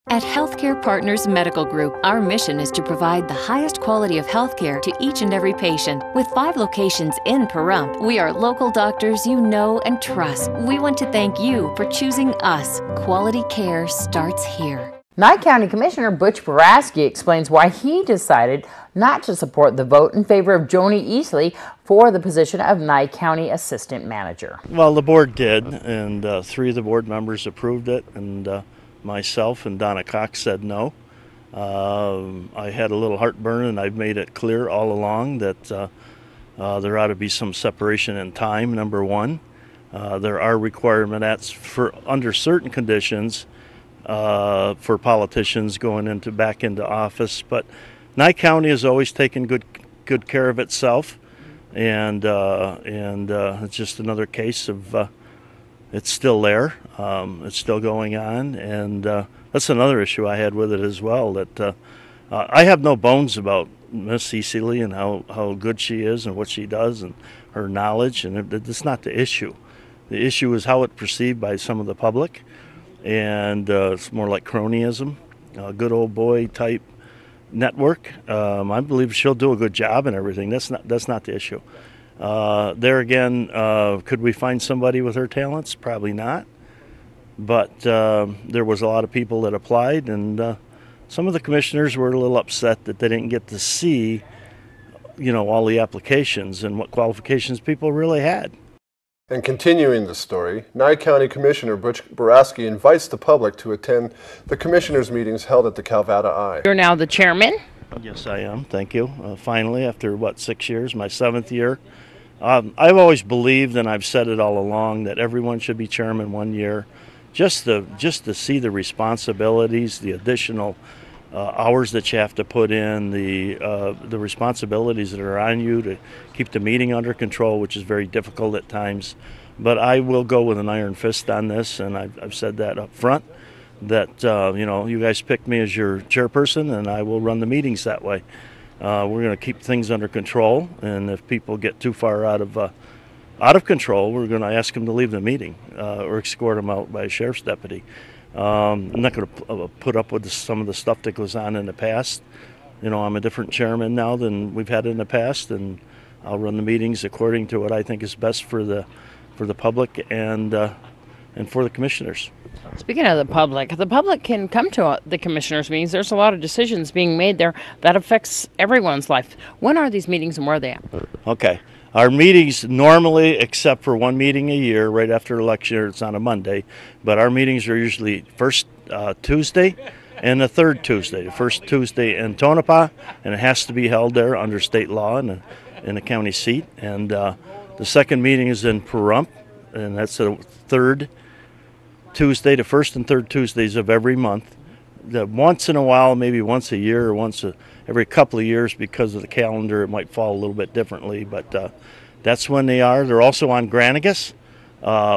At Healthcare Partners Medical Group, our mission is to provide the highest quality of healthcare to each and every patient. With 5 locations in Pahrump, we are local doctors you know and trust. We want to thank you for choosing us. Quality care starts here. Nye County Commissioner Butch Barsky explains why he decided not to support the vote in favor of Joni Easley for the position of Nye County Assistant Manager. Well, the board did, and 3 of the board members approved it, and myself and Donna Cox said no. I had a little heartburn, and I've made it clear all along that there ought to be some separation in time, number one. There are requirements for under certain conditions for politicians going back into office, but Nye County has always taken good care of itself, and it's just another case of it's still there, it's still going on, and that's another issue I had with it as well. That I have no bones about Miss Easley and how good she is and what she does and her knowledge, and it's not the issue. The issue is how it's perceived by some of the public. And it's more like cronyism, good old boy type network. I believe she'll do a good job and everything. That's not the issue. There again, could we find somebody with her talents? Probably not. But there was a lot of people that applied, and some of the commissioners were a little upset that they didn't get to see, all the applications and what qualifications people really had. And continuing the story, Nye County Commissioner Butch Barsky invites the public to attend the commissioners' meetings held at the Calvada Eye. You're now the chairman? Yes, I am. Thank you. Finally, after 6 years, my 7th year. I've always believed, and I've said it all along, that everyone should be chairman 1 year, just to see the responsibilities, the additional hours that you have to put in, the responsibilities that are on you to keep the meeting under control, which is very difficult at times. But I will go with an iron fist on this, and I've said that up front, that you guys picked me as your chairperson, and I will run the meetings that way. We're going to keep things under control, and if people get too far out of control, we're going to ask them to leave the meeting or escort them out by a sheriff's deputy. I'm not going to put up with some of the stuff that goes on in the past. I'm a different chairman now than we've had in the past, and I'll run the meetings according to what I think is best for the public and for the commissioners. Speaking of the public can come to the commissioners' meetings. There's a lot of decisions being made there that affects everyone's life. When are these meetings and where are they at? Okay. Our meetings normally, except for one meeting a year right after election, it's on a Monday, but our meetings are usually first Tuesday and the third Tuesday. The first Tuesday in Tonopah, and it has to be held there under state law in the county seat. And the second meeting is in Pahrump, and that's the third Tuesday, the first and third Tuesdays of every month. Once in a while, maybe once a year or every couple of years, because of the calendar, it might fall a little bit differently, but that's when they are. They're also on Granicus.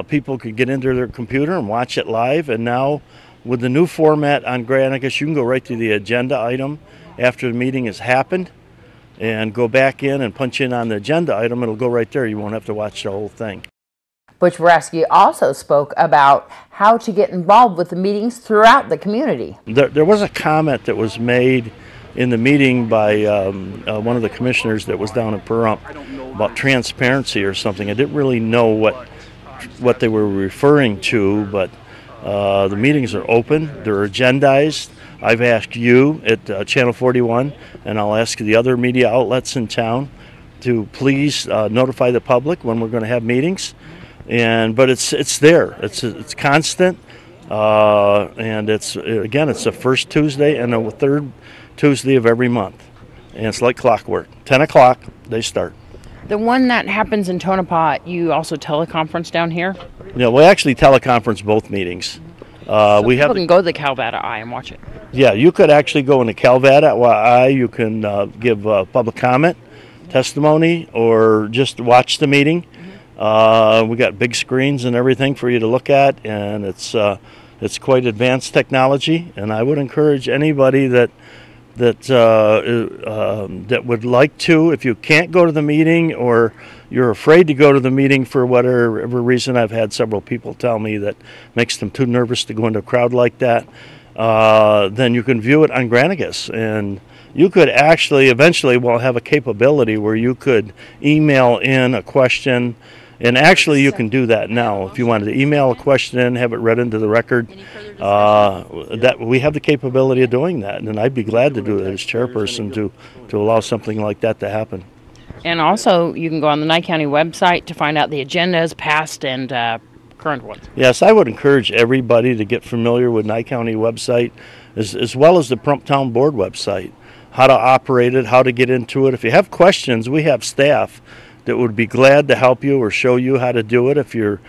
People could get into their computer and watch it live, and now with the new format on Granicus, you can go right to the agenda item after the meeting has happened and go back in and punch in on the agenda item. It'll go right there. You won't have to watch the whole thing. Butch Barsky also spoke about how to get involved with the meetings throughout the community. There was a comment that was made in the meeting by one of the commissioners that was down in Pahrump about transparency or something. I didn't really know what they were referring to, but the meetings are open, they're agendized. I've asked you at Channel 41, and I'll ask the other media outlets in town to please notify the public when we're going to have meetings. But it's there. It's constant, and it's the first Tuesday and the third Tuesday of every month, and it's like clockwork. 10 o'clock they start. The one that happens in Tonopah, you also teleconference down here? Yeah, we actually teleconference both meetings. So people can go to the Calvada Eye and watch it. Yeah, you could actually go in the Calvada Eye. You can give public comment, testimony, or just watch the meeting. We got big screens and everything for you to look at, and it's quite advanced technology. And I would encourage anybody that would like to, if you can't go to the meeting or you're afraid to go to the meeting for whatever reason. I've had several people tell me that makes them too nervous to go into a crowd like that. then you can view it on Granicus. And you could actually, eventually, we'll have a capability where you could email in a question. And actually, you can do that now. If you wanted to email a question in, have it read into the record, that we have the capability of doing that. And I'd be glad to do it as chairperson to allow something like that to happen. And also, you can go on the Nye County website to find out the agendas, past and current ones. Yes, I would encourage everybody to get familiar with Nye County website, as well as the Pahrump Town Board website, how to operate it, how to get into it. If you have questions, we have staff that would be glad to help you or show you how to do it if you're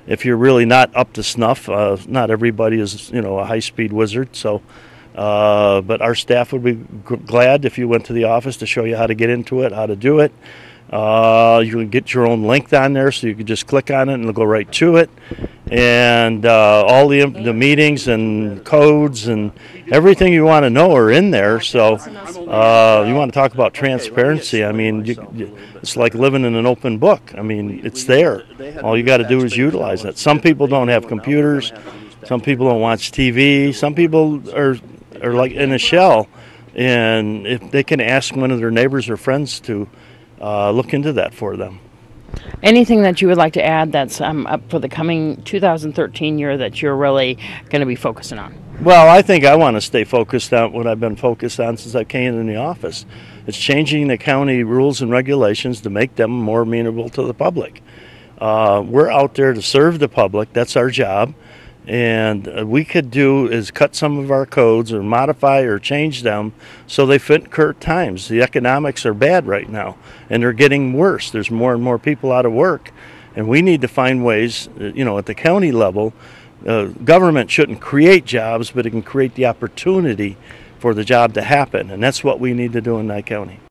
really not up to snuff. Not everybody is, a high-speed wizard, so but our staff would be glad if you went to the office to show you how to get into it, how to do it. You can get your own link on there, so you can just click on it and it'll go right to it. And all the meetings and codes and everything you want to know are in there. So you want to talk about transparency. I mean, it's like living in an open book. I mean, it's there. All you got to do is utilize it. Some people don't have computers. Some people don't watch TV. Some people are like in a shell. And if they can ask one of their neighbors or friends to look into that for them. Anything that you would like to add that's up for the coming 2013 year that you're really going to be focusing on? Well, I think I want to stay focused on what I've been focused on since I came in the office. It's changing the county rules and regulations to make them more amenable to the public. We're out there to serve the public. That's our job. And we could do is cut some of our codes or modify or change them so they fit current times. The economics are bad right now, and they're getting worse. There's more and more people out of work, and we need to find ways, at the county level. Government shouldn't create jobs, but it can create the opportunity for the job to happen, and that's what we need to do in Nye County.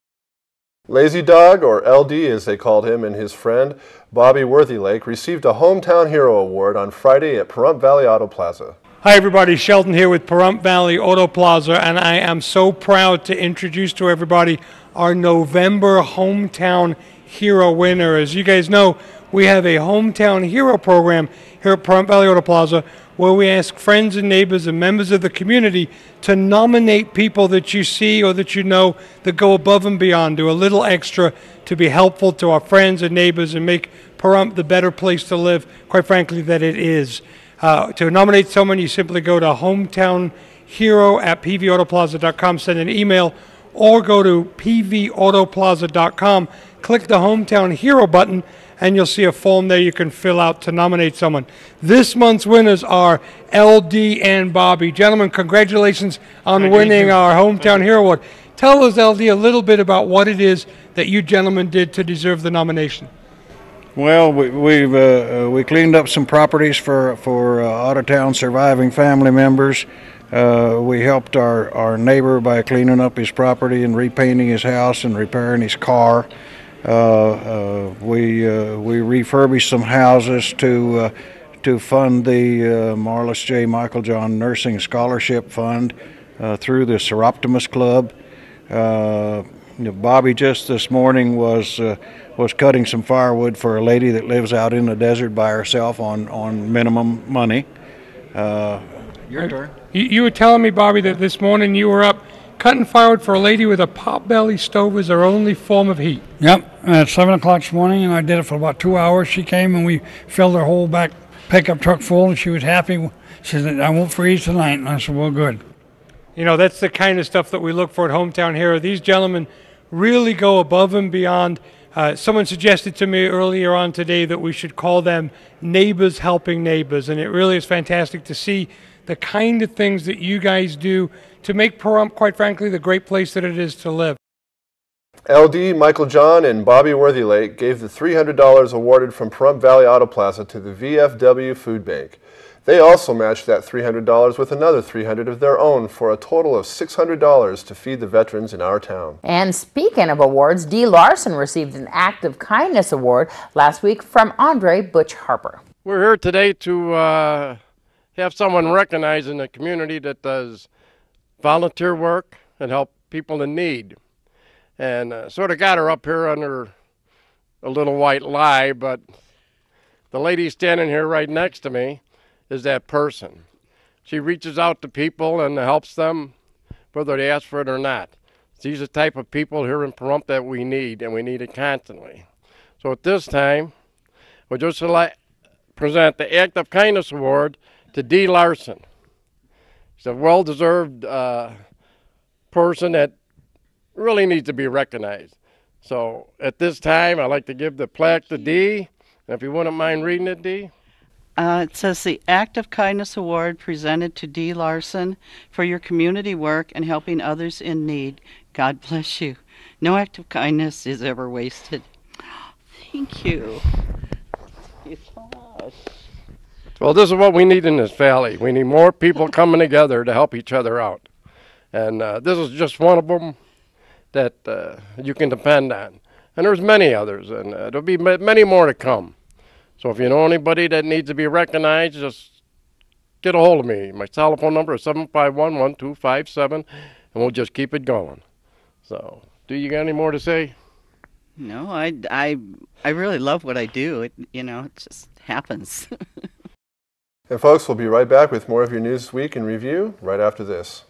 Lazy Dog, or LD as they called him, and his friend Bobby Worthylake received a Hometown Hero Award on Friday at Pahrump Valley Auto Plaza. Hi everybody, Sheldon here with Pahrump Valley Auto Plaza, and I am so proud to introduce to everybody our November Hometown Hero winner. As you guys know, we have a Hometown Hero program here at Pahrump Valley Auto Plaza where we ask friends and neighbors and members of the community to nominate people that you see or that you know that go above and beyond, do a little extra to be helpful to our friends and neighbors and make Pahrump the better place to live, quite frankly, that it is. To nominate someone, you simply go to hometownhero@pvautoplaza.com, send an email, or go to pvautoplaza.com, click the Hometown Hero button, and you'll see a form there you can fill out to nominate someone. This month's winners are LD and Bobby. Gentlemen, congratulations on winning our Hometown Hero Award. Tell us, LD, a little bit about what it is that you gentlemen did to deserve the nomination. Well, we cleaned up some properties for out-of-town surviving family members. We helped our neighbor by cleaning up his property and repainting his house and repairing his car. We refurbished some houses to fund the Marlis J. Michael John Nursing Scholarship Fund through the Seroptimus Club. Bobby just this morning was cutting some firewood for a lady that lives out in the desert by herself on minimum money. Your turn. You were telling me, Bobby, that this morning you were up cutting firewood for a lady with a pot-belly stove as her only form of heat. Yep, at 7 o'clock this morning, and I did it for about 2 hours. She came and we filled her whole back pickup truck full, and she was happy. She said, I won't freeze tonight. And I said, well, good. That's the kind of stuff that we look for at Hometown Hero. These gentlemen really go above and beyond. Someone suggested to me earlier on today that we should call them neighbors helping neighbors, and it really is fantastic to see the kind of things that you guys do to make Pahrump, quite frankly, the great place that it is to live. LD, Michael John, and Bobby Worthylake gave the $300 awarded from Pahrump Valley Auto Plaza to the VFW Food Bank. They also matched that $300 with another $300 of their own for a total of $600 to feed the veterans in our town. And speaking of awards, Dee Larson received an Act of Kindness Award last week from Andre Butch Harper. We're here today to have someone recognized in the community that does volunteer work and help people in need. And sort of got her up here under a little white lie, but the lady standing here right next to me is that person. she reaches out to people and helps them, whether they ask for it or not. These are the type of people here in Pahrump that we need, and we need it constantly. So at this time, we'll just present the Act of Kindness Award to Dee Larson. She's a well-deserved person that really needs to be recognized. So at this time, I'd like to give the plaque to Dee. And if you wouldn't mind reading it, Dee. It says the Act of Kindness Award presented to Dee Larson for your community work and helping others in need. God bless you. No act of kindness is ever wasted. Thank you. Thank you so much. Well, this is what we need in this valley. We need more people coming together to help each other out. And this is just one of them that you can depend on. And there's many others, and there'll be many more to come. So if you know anybody that needs to be recognized, just get a hold of me. My telephone number is 751-1257, and we'll just keep it going. So, do you got any more to say? No, I really love what I do. It just happens. And folks, we'll be right back with more of your Newsweek in Review right after this.